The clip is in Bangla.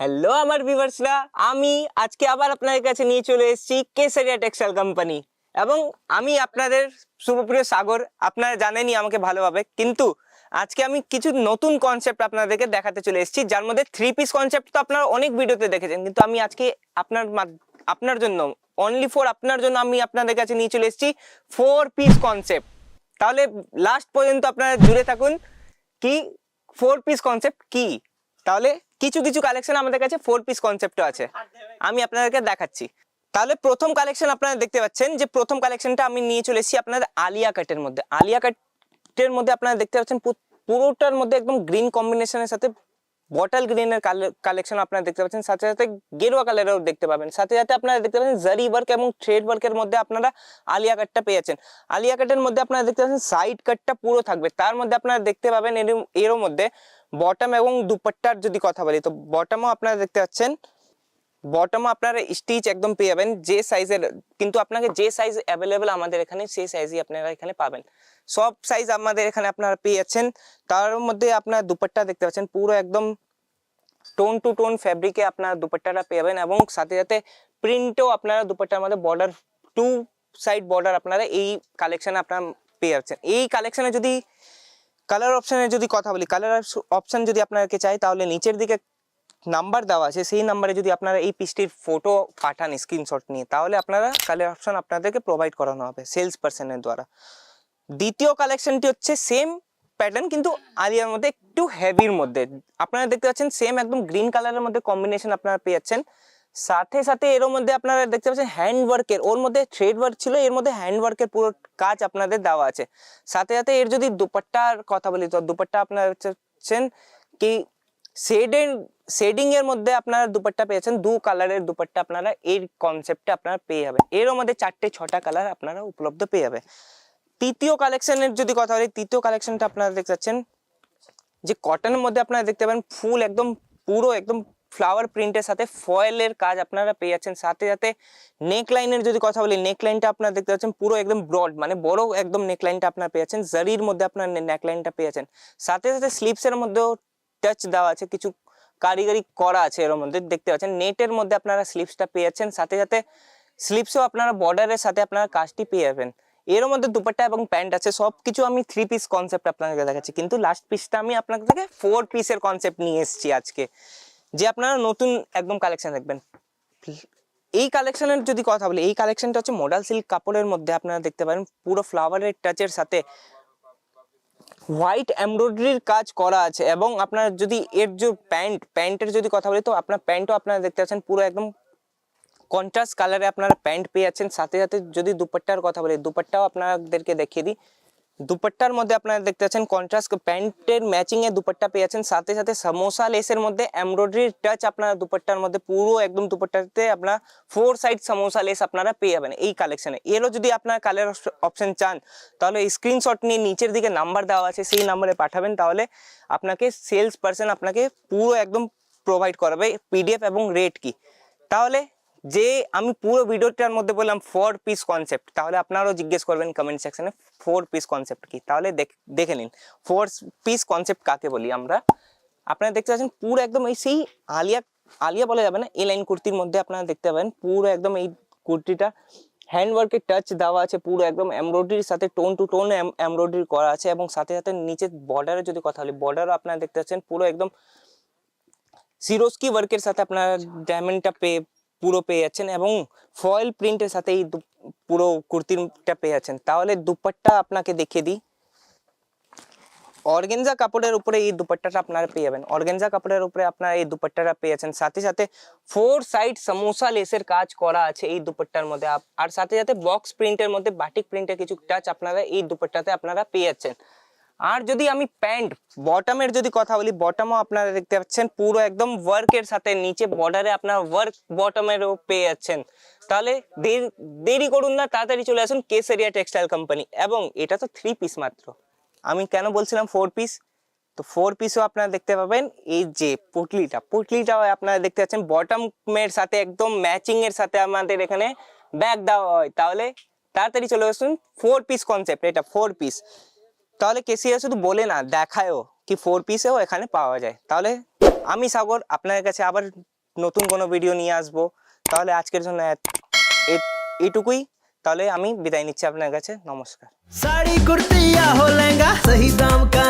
হ্যালো আমার ভিউয়ার্সরা, আমি আজকে আবার আপনাদের কাছে নিয়ে চলে এসেছি কেসারিয়া টেক্সটাইল কোম্পানি এবং আমি আপনাদের শুভপ্রিয় সাগর। আপনারা জানেনই আমাকে ভালোভাবে, কিন্তু আজকে আমি কিছু নতুন কনসেপ্ট আপনাদেরকে দেখাতে চলে এসেছি, যার মধ্যে থ্রি পিস কনসেপ্ট তো আপনারা অনেক ভিডিওতে দেখেছেন, কিন্তু আমি আজকে আপনার জন্য অনলি ফর আপনার জন্য আমি আপনাদের কাছে নিয়ে চলে এসেছি ফোর পিস কনসেপ্ট। তাহলে লাস্ট পর্যন্ত আপনারা জুড়ে থাকুন কি ফোর পিস কনসেপ্ট কি। তাহলে কিছু কিছু কালেকশন আমাদের কাছে ফোর পিস কনসেপ্টও আছে, আমি আপনাদেরকে দেখাচ্ছি। তাহলে প্রথম কালেকশন আপনারা দেখতে পাচ্ছেন যে প্রথম কালেকশনটা আমি নিয়ে চলে এসেছি আপনাদের আলিয়া কাটের মধ্যে। আলিয়া কাটের মধ্যে আপনারা দেখতে পাচ্ছেন পুরোটার মধ্যে একদম গ্রিন কম্বিনেশনের সাথে বটল গ্রিনের কালেকশন আপনারা দেখতে পাচ্ছেন, সাথে সাথে গেরুয়া কালারেও দেখতে পাবেন, সাথে সাথে আপনারা দেখতে পাচ্ছেন জারি ওয়ার্ক এবং থ্রেড ওয়ার্কের মধ্যে আপনারা আলিয়া কাটটা পেয়েছেন। আলিয়া কাটের মধ্যে আপনারা দেখতে পাচ্ছেন সাইড কাটটা পুরো থাকবে, তার মধ্যে আপনারা দেখতে পাবেন এর মধ্যে বটম এবং দুপাট্টার যদি কথা বলি তো বটমও আপনারা দেখতে পাচ্ছেন, বটমও আপনারা স্টিচ একদম পেয়ে যাবেন যে সাইজের, কিন্তু আপনাকে যে সাইজ অ্যাভেলেবেল আমাদের এখানে সেই সাইজই আপনারা এখানে পাবেন। সব সাইজ আমাদের এখানে আপনারা পেয়ে যাচ্ছেন। তার মধ্যে আপনারা দুপাট্টা দেখতে পাচ্ছেন পুরো একদম টোন টু টোন ফ্যাব্রিকে আপনারা দুপাট্টাটা পেয়ে যাবেন এবং সাথে সাথে প্রিন্টও আপনারা দুপাট্টার মধ্যে বর্ডার টু সাইড বর্ডার আপনারা এই কালেকশনে আপনারা পেয়ে যাচ্ছেন। এই কালেকশনে যদি কালার অপশানে যদি কথা বলি, কালার অপশান যদি আপনাকে চাই তাহলে নিচের দিকে নাম্বার দেওয়া আছে, সেই নাম্বারে যদি আপনারা এই পিসটির ফটো পাঠান স্ক্রিনশট নিয়ে, তাহলে আপনারা কালার অপশান আপনাদেরকে প্রোভাইড করানো হবে সেলস পার্সনের দ্বারা। দ্বিতীয় কালেকশনটি হচ্ছে সেম প্যাটার্ন কিন্তু আলিয়ার মধ্যে একটু হেভির মধ্যে। আপনারা দেখতে পাচ্ছেন সেম একদম গ্রিন কালারের মধ্যে কম্বিনেশন আপনারা পেয়ে যাচ্ছেন, সাথে সাথে এর মধ্যে আপনারা দেখতে পাচ্ছেন হ্যান্ড ওয়ার্কের, ওর মধ্যে থ্রেড ওয়ার্ক ছিল, এর মধ্যে হ্যান্ড ওয়ার্কের পুরো কাজ আপনাদের দেওয়া আছে। সাথে সাথে এর যদি দুপাট্টার কথা বলি তো দুপাট্টা আপনারা হচ্ছেন কি শেডিং এর মধ্যে আপনারা দুপাট্টা পেয়েছেন, দু কালারের দুপাট্টা আপনারা এই কনসেপ্টে আপনারা পেয়ে যাবেন। এর মধ্যে 4-6টা কালার আপনারা উপলব্ধ পেয়ে যাবে। তৃতীয় কালেকশনের যদি কথা বলি, তৃতীয় কালেকশনটা আপনারা দেখতে পাচ্ছেন যে কটনের মধ্যে আপনারা দেখতে পাবেন ফুল একদম পুরো একদম ফ্লাওয়ার প্রিন্টের সাথে ফয়েলের কাজ আপনারা পেয়ে যাচ্ছেন। সাথে সাথে নেক লাইনের যদি কথা বলি, নেক লাইনটা আপনারা দেখতে পাচ্ছেন পুরো একদম ব্রড মানে বড় একদম নেক লাইনটা আপনারা পেয়ে যাচ্ছেন, জারির মধ্যে আপনারা নেক লাইনটা পেয়ে যাচ্ছেন। সাথে সাথে স্লিপসের মধ্যেও টাচ দেওয়া আছে, কিছু কারিগরি করা আছে এর মধ্যে দেখতে পাচ্ছেন। নেটের মধ্যে আপনারা স্লিপসটা পেয়ে যাচ্ছেন, সাথে সাথে স্লিপসও আপনারা বর্ডারের সাথে আপনারা কাজটি পেয়ে যাবেন। এর মধ্যে দুপাট্টা এবং প্যান্ট আছে, সবকিছু আমি থ্রি পিস কনসেপ্ট আপনাকে দেখাচ্ছি, কিন্তু লাস্ট পিসটা আমি আপনাকে ফোর পিসের কনসেপ্ট নিয়ে এসেছি আজকে, যে আপনারা নতুন একদম কালেকশন দেখবেন। এই কালেকশনের যদি কথা বলি, এই কালেকশনটা হচ্ছে মডাল সিল্ক কাপড়ের মধ্যে আপনারা দেখতে পারেন পুরো ফ্লাওয়ারের টাচের সাথে হোয়াইট এমব্রয়ডারির কাজ করা আছে। এবং আপনার যদি এর যে প্যান্টের যদি কথা বলি তো আপনার প্যান্টও আপনারা দেখতে পাচ্ছেন পুরো একদম কন্ট্রাস্ট কালারে আপনারা প্যান্ট পেয়ে যাচ্ছেন। সাথে সাথে যদি দুপাট্টার কথা বলি, দুপাট্টাও আপনাদেরকে দেখিয়ে দিই, দুপাট্টার মধ্যে আপনারা দেখতে পাচ্ছেন কন্ট্রাস্ট প্যান্টের ম্যাচিং এ দুপাট্টা পেয়ে যাচ্ছেন। সাথে সাথে সমোসা লেসের মধ্যে এমব্রয়ডারির টাচ আপনারা দুপাট্টার মধ্যে পুরো একদম দুপাট্টাতে আপনারা 4 সাইড সমোসা লেস আপনারা পেয়ে যাবেন এই কালেকশনে। এরও যদি আপনারা কালার অপশন চান তাহলে স্ক্রিনশট নিয়ে নিচের দিকে নাম্বার দেওয়া আছে সেই নাম্বারে পাঠাবেন, তাহলে আপনাকে সেলস পার্সন আপনাকে পুরো একদম প্রোভাইড করাবে পিডিএফ এবং রেট কি। তাহলে যে আমি পুরো ভিডিওটার মধ্যে বললাম ফোর পিস কনসেপ্ট, তাহলে আপনারাও জিজ্ঞেস করবেন কমেন্ট সেকশনে ফোর পিস কনসেপ্ট কি। তাহলে দেখে নিন ফোর পিস কনসেপ্ট কাকে বলি আমরা। আপনারা দেখতে পাচ্ছেন পুরো একদম এই সেই আলিয়া বলা যাবে না, এই লাইন কুর্তির মধ্যে আপনারা দেখতে পাবেন পুরো একদম এই কুর্তিটা হ্যান্ড ওয়ার্কের টাচ দেওয়া আছে, পুরো একদম এমব্রয়ডারির সাথে টোন টু টোন এমব্রয়ডারি করা আছে। এবং সাথে সাথে নিচে বর্ডারে যদি কথা বলি, বর্ডারও আপনারা দেখতে পাচ্ছেন পুরো একদম সিরোস্কি ওয়ার্কের সাথে আপনারা ডায়মন্ডটা পুরো পেয়ে যাচ্ছেন এবং ফয়েল প্রিন্টের সাথে এই পুরো কুর্তিটা পেয়ে যাচ্ছেন। তাহলে দুপাট্টা আপনাকে দেখিয়ে দিই, অর্গেনজা কাপড়ের উপরে এই দুপাট্টাটা আপনারা পেয়ে যাবেন, অর্গেনজা কাপড়ের উপরে আপনারা এই দুপাট্টাটা পেয়ে যাচ্ছেন। সাথে সাথে 4 সাইড সমোসা লেসের কাজ করা আছে এই দুপাট্টার মধ্যে, আর সাথে সাথে বক্স প্রিন্টের মধ্যে বাটিক প্রিন্টের কিছু টাচ আপনারা এই দুপাট্টাতে আপনারা পেয়ে যাচ্ছেন। আর যদি আমি প্যান্ট বটমের যদি কথা বলি, বটমও আপনারা দেখতে পাচ্ছেন পুরো একদম ওয়ার্কের সাথে নিচে বর্ডারে আপনারা ওয়ার্ক বটমেরও পেয়ে যাচ্ছেন। তাহলে দেরি করুন না, তাড়াতাড়ি চলে আসুন কেসারিয়া টেক্সটাইল কোম্পানি। এবং এটা তো থ্রি পিস মাত্র, আমি কেন বলছিলাম ফোর পিস, তো ফোর পিসও আপনারা দেখতে পাবেন। এই যে পুটলিটাও আপনারা দেখতে পাচ্ছেন বটমের সাথে একদম ম্যাচিং এর সাথে আমাদের এখানে ব্যাগ দেওয়া হয়। তাহলে তাড়াতাড়ি চলে আসুন, ফোর পিস কনসেপ্ট এটা ফোর পিস। তাহলে কেসিয়া শুধু বলে না, দেখায়ও কি ফোর পিসেও এখানে পাওয়া যায়। তাহলে আমি সাগর আপনাদের কাছে আবার নতুন কোনো ভিডিও নিয়ে আসবো। তাহলে আজকের জন্য এটুকুই। তাহলে আমি বিদায় নিচ্ছি আপনার কাছে। নমস্কার। साड़ी कुर्ती या हो लहंगा, सही दाम का